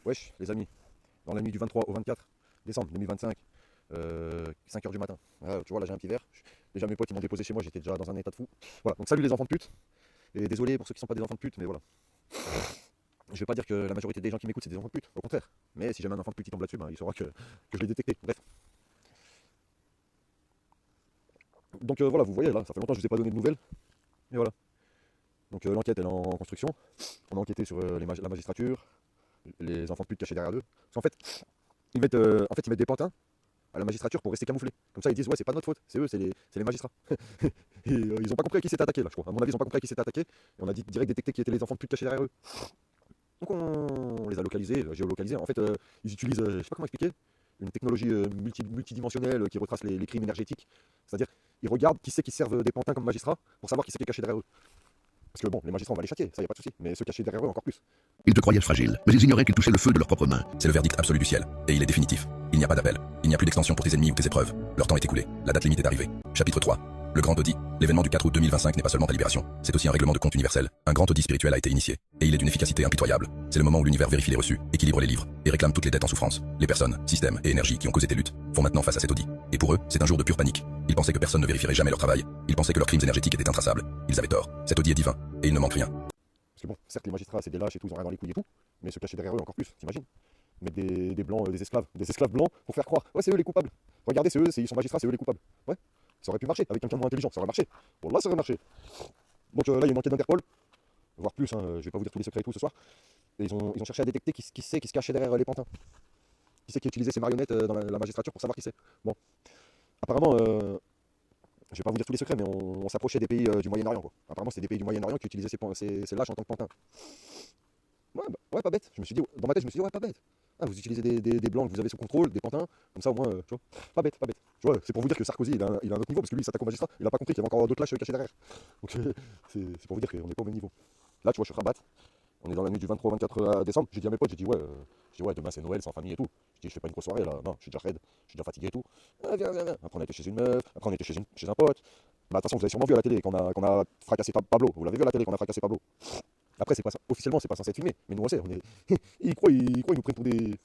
Wesh, les amis, dans la nuit du 23 au 24 décembre 2025, 5 heures du matin. Tu vois, là j'ai un petit verre. Déjà mes potes ils m'ont déposé chez moi, j'étais déjà dans un état de fou. Voilà, donc salut les enfants de pute. Et désolé pour ceux qui sont pas des enfants de pute, mais voilà. Je vais pas dire que la majorité des gens qui m'écoutent c'est des enfants de pute, au contraire. Mais si jamais un enfant de pute il tombe là-dessus, ben, il saura que je l'ai détecté. Bref. Donc voilà, vous voyez là, ça fait longtemps que je vous ai pas donné de nouvelles. Et voilà. Donc l'enquête elle est en construction. On a enquêté sur la magistrature, les enfants de pute cachés derrière eux. Parce qu'en fait, ils mettent des pantins à la magistrature pour rester camouflés. Comme ça, ils disent ouais, c'est pas notre faute, c'est eux, c'est les magistrats. Et ils ont pas compris à qui s'était attaqué là, je crois. À mon avis, ils ont pas compris à qui s'était attaqué. Et on a dit direct détecté qui étaient les enfants de pute cachés derrière eux. Donc on les a localisés, géolocalisés. En fait, ils utilisent, je sais pas comment expliquer, une technologie multidimensionnelle qui retrace les crimes énergétiques. C'est-à-dire, ils regardent qui c'est qui servent des pantins comme magistrats pour savoir qui c'est qui est caché derrière eux. Parce que bon, les magistrats on va les châtier, ça y a pas de souci. Mais ceux cachés derrière eux encore plus. Ils te croyaient fragile, mais ils ignoraient qu'ils touchaient le feu de leurs propres mains. C'est le verdict absolu du ciel, et il est définitif. Il n'y a pas d'appel. Il n'y a plus d'extension pour tes ennemis ou tes épreuves. Leur temps est écoulé. La date limite est arrivée. Chapitre 3. Le Grand Audit. L'événement du 4 août 2025 n'est pas seulement ta libération, c'est aussi un règlement de compte universel. Un grand audit spirituel a été initié, et il est d'une efficacité impitoyable. C'est le moment où l'univers vérifie les reçus, équilibre les livres, et réclame toutes les dettes en souffrance. Les personnes, systèmes et énergies qui ont causé tes luttes font maintenant face à cet audit. Et pour eux, c'est un jour de pure panique. Ils pensaient que personne ne vérifierait jamais leur travail. Ils pensaient que leurs crimes énergétiques étaient intraçables. Ils avaient tort. Cet audit est divin, et il ne manque rien. Parce que bon, certes les magistrats c'est des lâches et tout, ils ont rien dans les couilles et tout. Mais ceux cachés derrière eux encore plus, t'imagines. Mettre des blancs, des esclaves blancs pour faire croire, ouais c'est eux les coupables. Regardez, c'est eux, ils sont magistrats, c'est eux les coupables. Ouais, ça aurait pu marcher avec quelqu'un de moins intelligent, ça aurait marché. Bon là ça aurait marché. Donc là il y a une enquête d'Interpol, voire plus, je vais pas vous dire tous les secrets et tout ce soir. Et ils ont cherché à détecter qui se cachait derrière les pantins. Qui c'est qui utilisait ces marionnettes dans la magistrature pour savoir qui c'est. Bon, apparemment, je vais pas vous dire tous les secrets, mais on s'approchait des pays du Moyen-Orient quoi. Apparemment c'est des pays du Moyen-Orient qui utilisaient ces lâches en tant que pantins. Ouais, bah, ouais, pas bête. Je me suis dit, dans ma tête, je me suis dit, ouais, pas bête. Ah, vous utilisez des blancs que vous avez sous contrôle, des pantins, comme ça au moins, tu vois. Pas bête, pas bête. Tu vois, c'est pour vous dire que Sarkozy, il a un autre niveau, parce que lui, il s'attaque au magistrat, il a pas compris qu'il y avait encore d'autres lâches cachés derrière. Donc, c'est pour vous dire qu'on n'est pas au même niveau. Là, tu vois, je suis rabat. On est dans la nuit du 23 au 24 décembre. J'ai dit à mes potes, ouais, demain c'est Noël, sans famille et tout. Je dis, je fais pas une grosse soirée là. Non, je suis déjà raide, je suis déjà fatigué et tout. Ah, viens, viens, viens. Après, on était chez une meuf, après, on était chez un pote. Bah, de toute façon, vous avez sûrement vu à la télé qu'on a fracassé Pablo. Vous l'avez vu à la télé qu'on a fracassé Pablo. Après, c'est pas, officiellement, c'est pas censé être filmé, mais nous on sait, on est. Ils nous prennent pour des.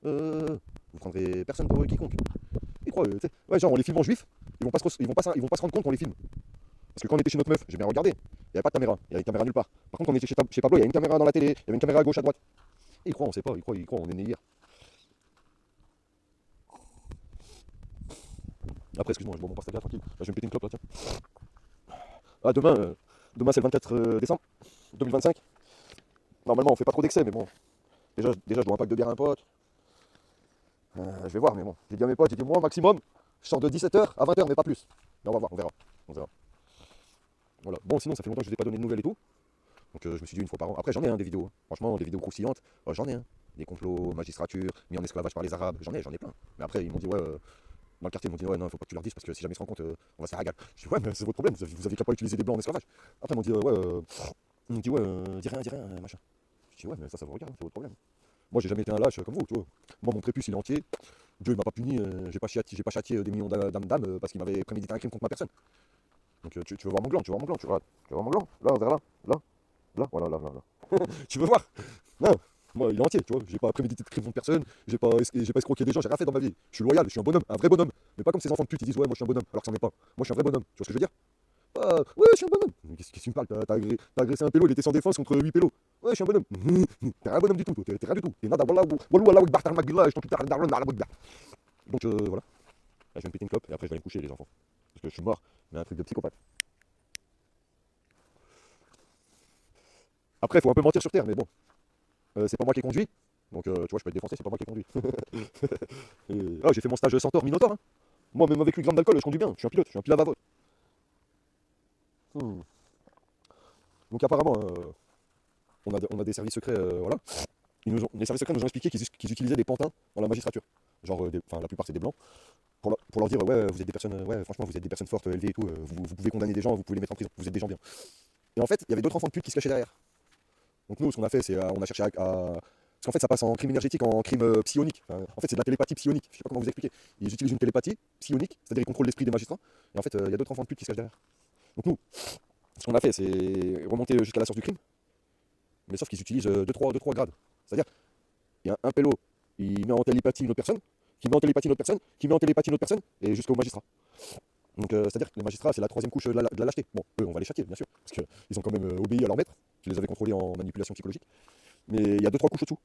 Vous prendrez personne pour quiconque. Ils croient, tu sais. Ouais, genre, on les filme en juif, ils vont pas se rendre compte qu'on les filme. Parce que quand on était chez notre meuf, j'ai bien regardé, il n'y avait pas de caméra, il y avait une caméra nulle part. Par contre, quand on était chez Pablo, il y a une caméra dans la télé, il y avait une caméra à gauche, à droite. Et ils croient, on sait pas, ils croient, on est né hier. Après, excuse-moi, je bois mon pastèque là, tranquille. Là, je vais me péter une clope là, tiens. Ah, demain c'est le 24 décembre 2025. Normalement, on fait pas trop d'excès, mais bon. Déjà, je dois un pack de bière à un pote. Je vais voir, mais bon. J'ai dit à mes potes, j'ai dit moi, maximum, je sors de 17h à 20h, mais pas plus. Mais on va voir, on verra. On verra. Voilà. Bon, sinon, ça fait longtemps que je vous ai pas donné de nouvelles et tout. Donc, je me suis dit une fois par an. Après, j'en ai des vidéos. Franchement, des vidéos croustillantes. J'en ai. Des complots, magistrature, mis en esclavage par les Arabes. J'en ai plein. Mais après, ils m'ont dit, ouais, dans le quartier, ils m'ont dit, ouais, non, faut pas que tu leur dises parce que si jamais ils se rendent compte, on va se faire régal. Je dis, ouais, mais c'est votre problème. Vous avez qu'à pas utiliser des blancs en esclavage. Après, ils m'ont dit, ouais, dis rien, machin. Je dis, ouais, mais ça vous regarde, c'est votre problème. Moi, j'ai jamais été un lâche comme vous, tu vois. Moi, mon prépuce, il est entier. Dieu, il m'a pas puni. J'ai pas châtié des millions d'âmes parce qu'il m'avait prémédité un crime contre ma personne. Donc, tu veux voir mon gland, tu veux voir mon gland, tu veux voir mon gland. Là, vers là, voilà, là. Tu veux voir? Non, moi, il est entier, tu vois. J'ai pas prémédité de crime contre personne. J'ai pas escroqué des gens, j'ai rien fait dans ma vie. Je suis loyal, je suis un bonhomme, un vrai bonhomme. Mais pas comme ces enfants de pute, ils disent, ouais, moi, je suis un bonhomme, alors que c'en est pas. Moi, je suis un vrai bonhomme. Tu vois ce que je veux dire? Ouais, je suis un bonhomme. Qu'est-ce que tu me parles? T'as agressé un pélo, il était sans défense contre 8 pélos. Ouais, je suis un bonhomme. T'es un bonhomme du tout, toi. T'es rien du tout. T'es nada, wallah, wallah, akbar, tarmagla, je t'en prie, donc voilà. Là, je vais me péter une clope et après je vais aller me coucher, les enfants. Parce que je suis mort, mais un truc de psychopathe. Après, il faut un peu mentir sur terre, mais bon. C'est pas moi qui ai conduit. Donc, tu vois, je peux être défoncé, c'est pas moi qui ai conduit. J'ai fait mon stage Centaure, Minotaur. Hein. Moi, même avec 8 grammes d'alcool, je conduis bien. Je suis un pilote, je suis un pilote à vapeur. Donc, apparemment, on a des services secrets, voilà. Les services secrets nous ont expliqué qu'ils utilisaient des pantins dans la magistrature. Genre, la plupart c'est des blancs. Pour leur dire, ouais, vous êtes des personnes, ouais, franchement, vous êtes des personnes fortes, élevées et tout, vous pouvez condamner des gens, vous pouvez les mettre en prison, vous êtes des gens bien. Et en fait, il y avait d'autres enfants de pute qui se cachaient derrière. Donc nous, ce qu'on a fait, c'est on a cherché à. Parce qu'en fait, ça passe en crime énergétique, en crime psionique. Enfin, en fait, c'est de la télépathie psionique. Je sais pas comment vous expliquer. Ils utilisent une télépathie psionique, c'est-à-dire ils contrôlent l'esprit des magistrats. Et en fait, il y a d'autres enfants de pute qui se cachent derrière. Donc nous, ce qu'on a fait, c'est remonter jusqu'à la source du crime. Mais sauf qu'ils utilisent 2-3 grades. C'est-à-dire, il y a un pélo, il met en télépathie une autre personne, qui met en télépathie une autre personne, qui met en télépathie une autre personne, et jusqu'au magistrat. Donc, c'est-à-dire que les magistrats, c'est la troisième couche de la lâcheté. Bon, eux, on va les châtier, bien sûr, parce qu'ils ont quand même obéi à leur maître, qui les avait contrôlés en manipulation psychologique. Mais il y a deux, trois couches au-dessous.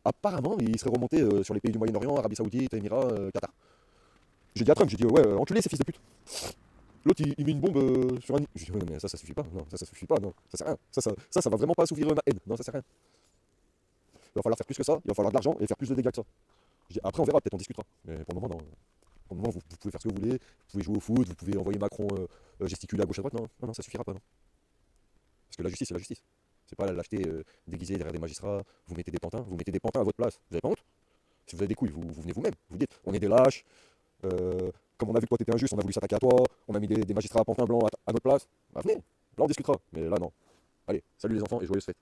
Apparemment, ils seraient remontés sur les pays du Moyen-Orient, Arabie Saoudite, Émirats, Qatar. J'ai dit à Trump, j'ai dit, ouais, enculé ces fils de pute. L'autre, il met une bombe sur un nid. J'ai dit, ouais, non, mais ça suffit pas. Non, ça suffit pas. Non, ça sert à rien. Ça va vraiment pas assouvir ma haine. Non, ça sert à rien. Il va falloir faire plus que ça. Il va falloir de l'argent et faire plus de dégâts que ça. J'ai dit, après, on verra, peut-être on discutera. Mais pour le moment, non. Pour le moment, vous pouvez faire ce que vous voulez. Vous pouvez jouer au foot. Vous pouvez envoyer Macron gesticuler à gauche à droite. Non, non, non, ça suffira pas. Non. Parce que la justice, c'est la justice. C'est pas la lâcheté déguisée derrière des magistrats. Vous mettez des pantins. Vous mettez des pantins à votre place. Vous avez pas honte? Si vous avez des couilles, vous venez vous-même. Vous dites, on est des lâches. Comme on a vu que toi t'étais injuste, on a voulu s'attaquer à toi, on a mis des magistrats à pantin blanc à notre place. Bah venez, là on discutera. Mais là non. Allez, salut les enfants et joyeuses fêtes.